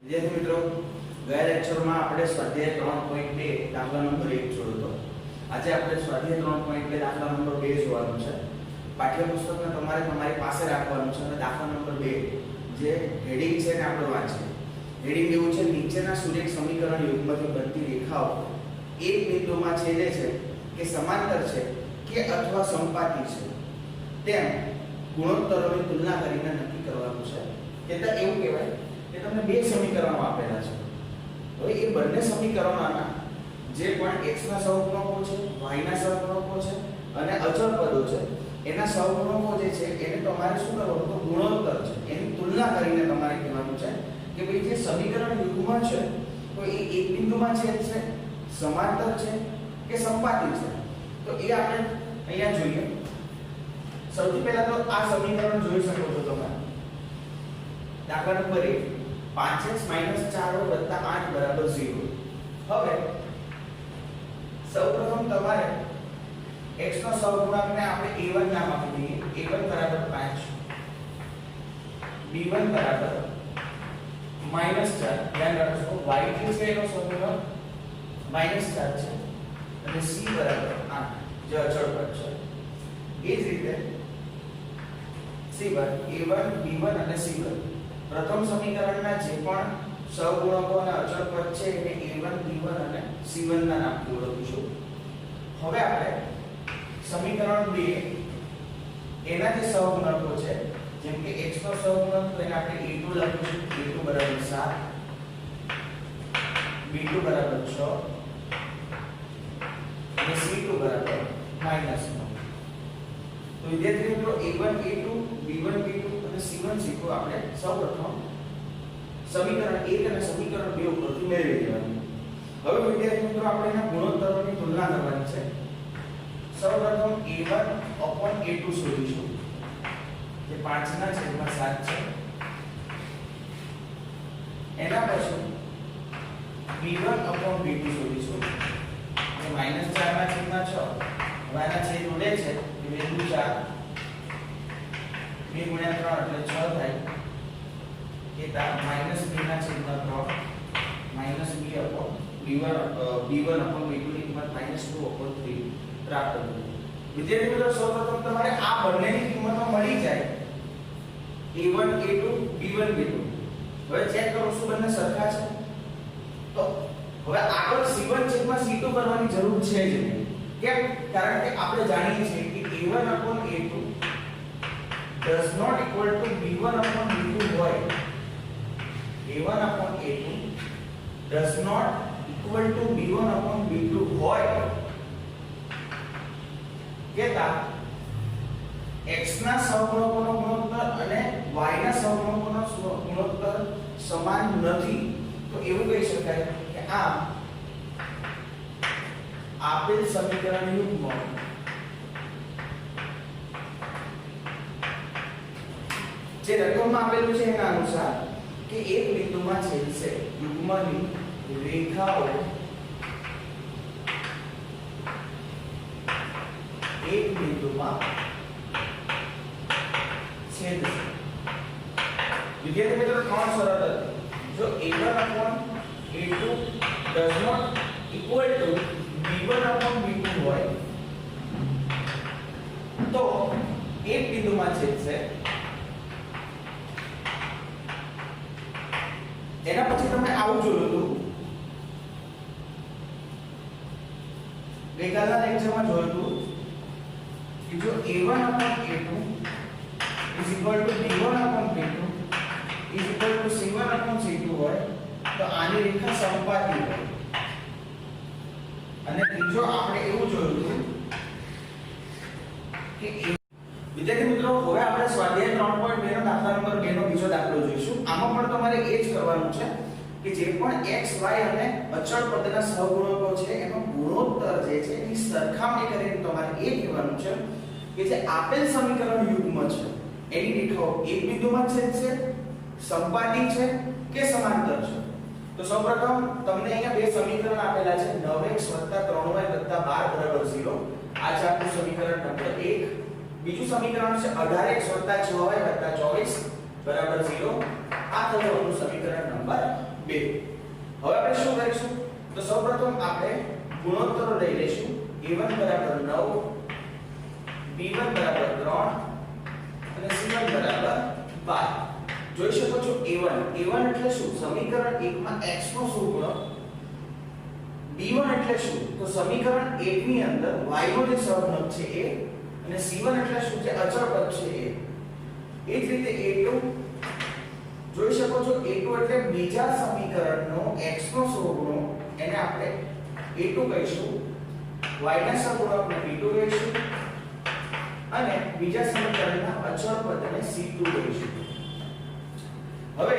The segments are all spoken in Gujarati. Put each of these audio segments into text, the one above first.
વિદ્યાર્થી મિત્રો, ગયા લેક્ચરમાં આપણે સ્વાધ્યાય 3.2 દાખલા નંબર 1 જોયો હતો. આજે આપણે સ્વાધ્યાય 3.2 દાખલા નંબર 2 જોવાનું છે. પાઠ્યપુસ્તકને તમારે તમારી પાસે રાખવાનું છે અને દાખલા નંબર 2 જે હેડિંગ છે ને આપણે વાંચીએ. હેડિંગ એવું છે, નીચેના સુરેખ સમીકરણ યુગ્મથી બનતી રેખાઓ એક બિંદુમાં છેદે છે કે સમાંતર છે કે અથવા સમપાતી છે તેમ ગુણોત્તરોની તુલના કરીને નક્કી કરવાનું છે. એટલે એવું કહેવાય કે તમને બે સમીકરણો આપેલા છે. હવે એ બંને સમીકરણોના જે પણ x ના સહગુણકો છે, y ના સહગુણકો છે અને અચળ પદો છે, એના સહગુણકો જે છે એને તમારે શું કરવાનું? તો ગુણોત્તર છે એની તુલના કરીને તમારે કહેવાનું છે કે ભાઈ જે સમીકરણ યુગ્મ છે તો એ એક બિંદુમાં છેદશે, સમાંતર છે કે સમપાતી છે. તો એ આપણે અહીંયા જોઈએ. સૌથી પહેલા તો આ સમીકરણ જોઈ શકો છો તમે. દાખલા નંબર 1, 5x - 4y + 8 = 0. હવે સૌપ્રથમ તમારે x નો સહગુણકને આપણે a1 નામ આપી દઈએ. a1 = 5, b1 = -4. ધ્યાન રાખજો y છે એનો સહગુણક -4 છે અને c = 8 જે અચળ પદ છે. એ જ રીતે c1 a1 b1 અને c1 પ્રથમ સમીકરણના જે પણ સહગુણકો અને અચળ પદ છે એને a1 b1 અને c1 ના નામથી ઓળખીશું. હવે આપણે સમીકરણ 2 એના જે સહગુણકો છે, જેમ કે x નો સહગુણક તો એને આપણે a2 લખીશું. a2 = 7, b2 = 6 અને c2 = -9. તો વિદ્યાર્થી મિત્રો a1 a2 b1 b2 અને c1 c2 આપણે સૌપ્રથમ સમીકરણ 1 અને સમીકરણ 2 ઉપરથી મેળવી લેવાનું. હવે વિદ્યાર્થી મિત્રો આપણે એના ગુણોત્તરોની તુલના કરવાની છે. સૌપ્રથમ a1/a2 શોધીશું જે 5/7 છે. એના પછી b1/b2 શોધીશું જે -4/6. હવે આના છેદ ઉડે છે કે 2 × 4 2 × 3 એટલે 6 થાય. કેતા -2/3 b1/b2 ની કિંમત -2/3 પ્રાપ્ત થશે. વિદ્યાર્થી મિત્રો સૌપ્રથમ તમારે આ બંનેની કિંમતો મળી જાય a1 a2 b1 b2. હવે ચેક કરો શું બંને સરખા છે. તો હવે આગળ c1 છેદમાં c2 કરવાની જરૂર છે જ નહીં. કેમ? કારણ કે આપણે જાણીએ છીએ કે a1/a2 does not equal to b1/b2 હોય. a1/a2 does not equal to b1/b2 હોય કેતા x ના સહગુણકોનો ગુણોત્તર અને y ના સહગુણકોનો ગુણોત્તર સમાન નથી. તો એવું કહી શકાય કે આ આપેલ સમીકરણ યુગ્મ જે રકમમાં આપેલું છે એના અનુસાર કે એક બિંદુમાં છેદશે. યુગ્મની રેખાઓ એક બિંદુમાં છેદશે. વિદ્યાર્થી મિત્રો ત્રણ શરત હતી. જો a1/a2 does not equal to b1/b2 હોય તો એક બિંદુમાં છેદશે. એના પછી તમે આવું જોયું હતું, ગઈકાલના લેક્ચરમાં જોયું હતું કે જો a1/a2 is equal to b1/b2 is equal to c1/c2 હોય તો આની રેખા સમપાતી હોય. અને ત્રીજો આપણે એવું જોયું હતું કે વિદ્યાર્થી મિત્રો હવે આપણે સ્વાધ્યાય 3.2 નો દાખલા નંબર 2 નો બીજો દાખલો જોઈશું. આમાં પણ તમારે એ જ કરવાનું છે કે જે પણ x y અને અચળ પદના સહગુણકો છે એનો ગુણોત્તર જે છે એની સરખામણી કરીને તમારે એ કહેવાનું છે કે જે આપેલ સમીકરણ યુગ્મ છે એની રેખાઓ એક બિંદુમાં છેદશે, સમપાતી છે કે સમાંતર છે. તો સૌપ્રથમ તમને અહીંયા બે સમીકરણ આપેલા છે 9x + 3y + 12 0. આ છે આપણું સમીકરણ નંબર 1. બીજું સમીકરણ છે 18x + 6y + 24 0. આ થયું આપણું સમીકરણ નંબર હવે આપણે શું કરીશું? તો સૌપ્રથમ આપણે ગુણોત્તરો લઈ લઈશું. a1 બરાબર 9, b1 બરાબર 3 અને c1 બરાબર 12. જોઈ શકો છો a1 એટલે શું? સમીકરણ 1 માં x નો સહગુણક. b1 એટલે શું? તો સમીકરણ 1 ની અંદર y નો જે સહગુણક છે એ, અને c1 એટલે શું? જે અચળ પદ છે એ. એ જ રીતે a2 જોઈ શકો છો a2 એટલે બીજા સમીકરણનો x નો સહગુણક, એને આપણે a2 કહીશું. y ના સહગુણકને b2 કહીશું અને બીજા સમીકરણના અચળ પદને c2 કહીશું. હવે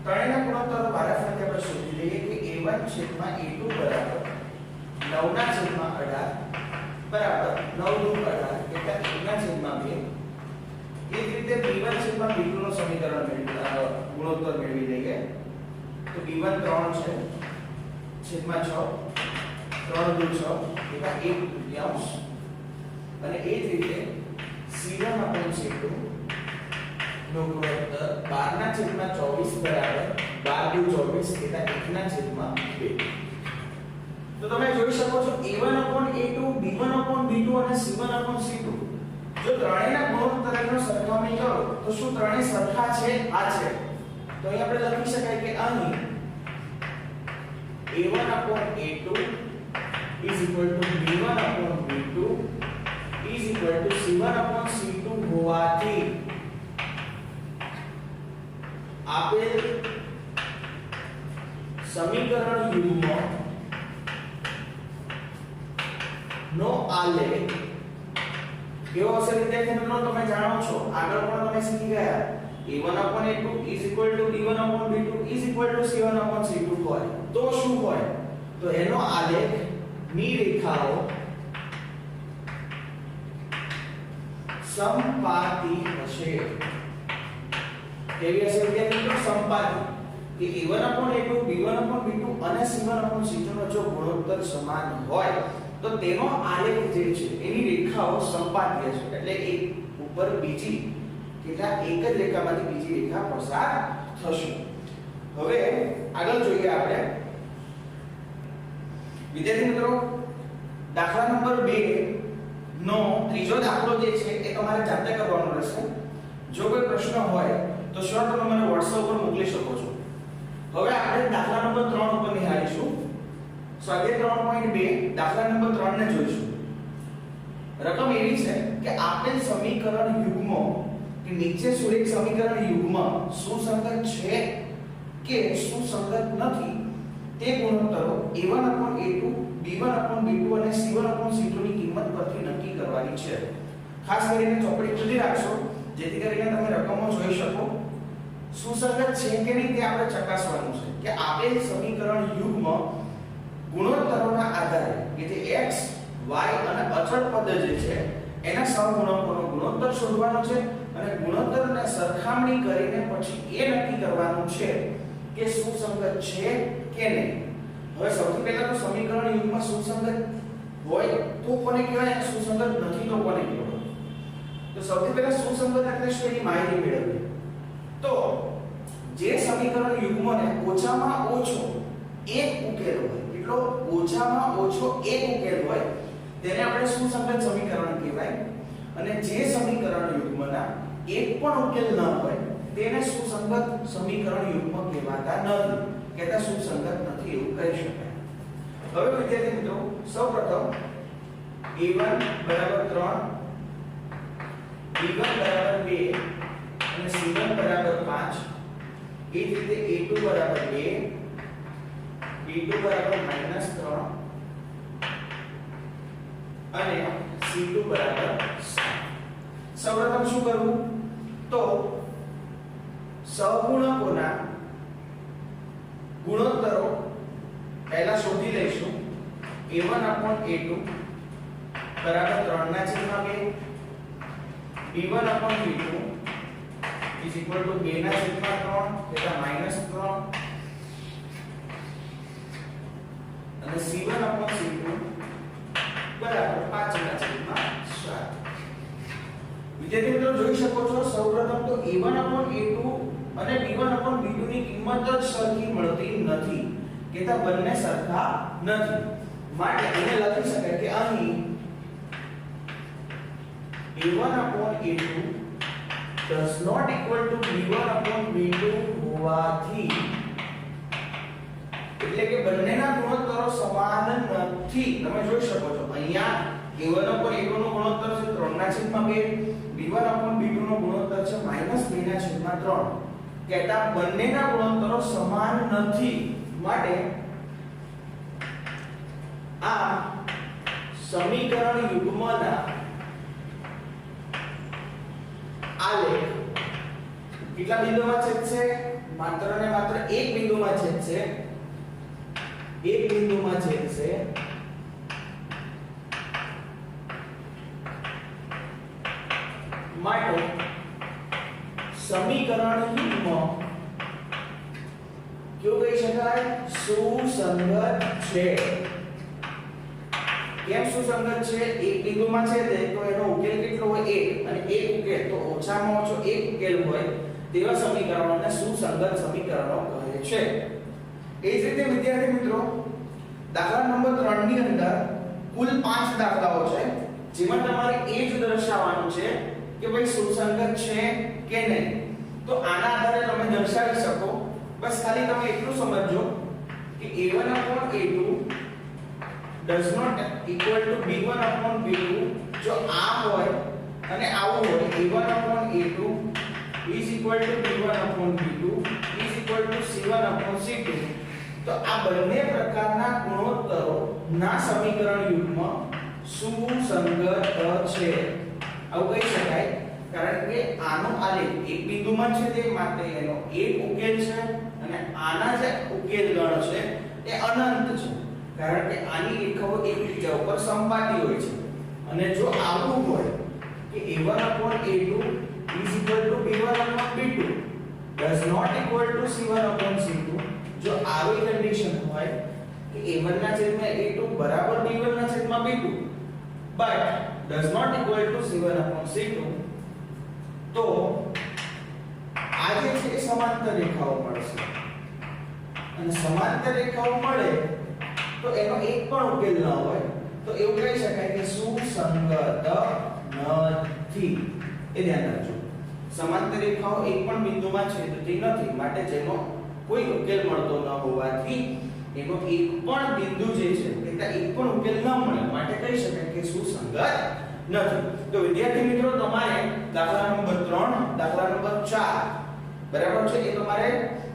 ત્રણેયના ગુણોત્તરો વારાફરતી આપણે શોધી લઈએ કે a1 છેદમાં a2 બરાબર 9 ના છેદમાં 18 બરાબર 9 દુ 18 એટલે 1 ના છેદમાં 2. એ જ રીતે b1 છેદમાં b2 નો સમીકરણ ગુણોત્તર મેળવી લઈએ. તો b1 3 છે છેદમાં 6 3 દુ 6 એટલે 1/3. અને એ જ રીતે c1 આપણે c2 નો ગુણોત્તર 12 ના છેદમાં 24 બરાબર 12 દુ 24 એટલે 1 ના છેદમાં 2. તો તમે જોઈ શકો છો a1/a2 b1/b2 અને c1/c2. જો ત્રણેયના ગુણોત્તરનો સરખામણી કરો તો શું ત્રણેય સરખા છે? આ છે. તો અહીં આપણે લખી શકાય કે અહીં a1/a2 b1/b2 c1/c2 હોવાથી આપેલ સમીકરણ યુગ્મ નો આલેખ કેવો હશે વિદ્યાર્થી મિત્રો? તમે જાણો છો, આગળ પણ તમે શીખી ગયા a1/a2 b1/b2 c1/c2 હોય તો શું હોય? તો એનો આલેખ ની રેખાઓ સમપાતી હશે. કેવી હશે વિદ્યાર્થી મિત્રો? સમપાતી. કે a1/a2 b1/b2 અને c1/c2 નો જો ગુણોત્તર સમાન હોય તો તેનો આલેખ જે છે એની રેખાઓ સમપાતી હશે. એટલે એક ઉપર બીજી કેટલા એક જ રેખામાંથી બીજી રેખા પસાર થશે. હવે આગળ જોઈએ આપણે વિદ્યાર્થી મિત્રો, દાખલા નંબર 2 નો ત્રીજો દાખલો જે છે એ તમારે જાતે કરવાનો રહેશે. જો કોઈ પ્રશ્ન હોય તો શ્યોર તમે મને WhatsApp પર મોકલી શકો છો. હવે આપણે દાખલા નંબર 3 ઉપર નિહાળીશું. સ્વાધ્યાય 3.2 દાખલા નંબર 3 ને જોઈશું. રકમ એવી છે કે આપેલ સમીકરણ યુગ્મ કે નીચે સુરેખ સમીકરણ યુગ્મ સુસંગત છે કે સુસંગત નથી તે ગુણોત્તરો a1/a2 b1/b2 અને c1/c2 ની કિંમત પરથી નક્કી કરવાની છે. ખાસ કરીને ચોપડી ખુલ્લી રાખશો જેથી કરીને તમે રકમો જોઈ શકો. સુસંગત છે કે નહીં તે આપણે ચકાસવાનું છે કે આપેલ સમીકરણ યુગ્મ ગુણોત્તરોના આધારે કે જે x y અને અચળ પદ જે છે એના સહગુણકોનો ગુણોત્તર શોધવાનો છે અને ગુણોત્તરને સરખામણી કરીને પછી એ નક્કી કરવાનું છે કે સુસંગત છે કે નહીં. હવે સૌથી પહેલા તો સમીકરણ યુગ્મ સુસંગત હોય તો કોને કહેવાય અને સુસંગત નથી તો કોને કહેવાય? તો સૌથી પહેલા સુસંગત એટલે શું એની માહિતી મેળવવી. તો જે સમીકરણ યુગ્મને ઓછામાં ઓછો એક ઉકેલ હોય, એટલો ઓછામાં ઓછો એક ઉકેલ હોય તેને આપણે સુસંગત સમીકરણ કહેવાય. અને જે સમીકરણ યુગ્મના એક પણ ઉકેલ ન હોય તેને સુસંગત સમીકરણ યુગ્મ કહેવાતા નથી, કહેતા સુસંગત નથી એવું કહી શકાય. હવે વિદ્યાર્થી મિત્રો, સૌપ્રથમ a1 બરાબર 3 b1 બરાબર 2 અને c1 બરાબર 5. એ જ રીતે a2 બરાબર 2 b2 બરાબર -3 અને c2 બરાબર 7. સૌપ્રથમ શું કરવું? તો સહગુણકોના ગુણોત્તરો પહેલા શોધી લઈશું. a1/a2 બરાબર 3/2 b1/b2 is equal to 2/3 એટલે -3 અને c1/c2 બરાબર 5/4. વિદ્યાર્થી મિત્રો જોઈ શકો છો, સૌપ્રથમ તો a1/a2 અને b1/b2 ની કિંમત જ સરખી મળતી નથી. કહેતા બંને સરખા નથી માટે એને લખી શકાય કે અહીં a1/a2 does not equal to b1/b2 હોવાથી એટલે કે બંનેના ગુણોત્તરો સમાન નથી. તમે જોઈ શકો છો અહીંયા a1/a2 નો ગુણોત્તર છે 3/2, b1/b2 નો ગુણોત્તર છે -2/3. કહેતા બંનેના ગુણોત્તરો સમાન નથી માટે આ સમીકરણ યુગ્મના આલેખ કેટલા બિંદુમાં છેદશે? માત્ર ને માત્ર એક બિંદુમાં છેદશે. એક બિંદુમાં છેદશે માટે સમીકરણ યુગ્મ કયું કહી શકાય? સુસંગત છે. કેમ સુસંગત છે? એક બિંદુમાં છેદે તો એનો ઉકેલ કેટલો હોય? 1 અને એક ઉકેલ તો ઓછામાં ઓછો એક ઉકેલ હોય તેવા સમીકરણોને સુસંગત સમીકરણો કહે છે. એ જ રીતે વિદ્યાર્થી મિત્રો દાખલા નંબર 3 ની અંદર કુલ 5 દાખલાઓ છે જેમાં તમારે એ જ દર્શાવવાનું છે કે ભાઈ સુસંગત છે કે નહીં. તો આના આધારે તમે દર્શાવી શકો. બસ ખાલી તમે એટલું સમજો કે a1/a2 does not equal to b1/b2 જો આ હોય અને આવું હોય a1/a2 is equal to b1/b2 is equal to c1/c2 તો આ બંને પ્રકારના ગુણોત્તરો ના સમીકરણ યુગ્મ સુસંગત છે આવું કહી શકાય. કારણ કે આનો આલેખ એક બિંદુમાં છે તે માટે એનો એક ઉકેલ છે અને આના જે ઉકેલ ગણ છે એ અનંત છે. કારણ કે આની રેખાઓ એકબીજા ઉપર સંપાતી હોય છે. અને જો આવું હોય કે a1/a2 is equal to b1/b2 does not equal to c1/c2 જો આવી કન્ડિશન હોય કે a1 ના છેદમાં a2 બરાબર b1 ના છેદમાં b2 but does not equal to c1/c2 તો આ જે છે એ સમાંતર રેખાઓ મળશે. અને સમાંતર રેખાઓ મળે તો એનો એક પણ ઉકેલ ન હોય તો એવું કહી શકાય કે સુસંગત નથી. એ ધ્યાન રાખજો. સમાંતર રેખાઓ એક પણ બિંદુમાં છેદતી નથી માટે જેનો કોઈ ઉકેલ મળતો ન હોવાથી એનો એક પણ બિંદુ જે છે એટલે એક પણ ઉકેલ ન મળે માટે કહી શકાય કે સુસંગત નથી. તો વિદ્યાર્થી મિત્રો તમારે દાખલા નંબર 3 દાખલા નંબર 4 બરાબર છે એ તમારે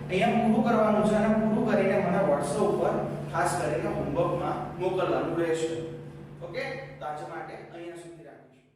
અહીંયા પૂરું કરવાનું છે અને પૂરું કરીને મને WhatsApp ઉપર ખાસ કરીને હોમવર્કમાં મોકલવાનું રહેશે. ઓકે તો આજ માટે અહીંયા સુધી રાખીશું.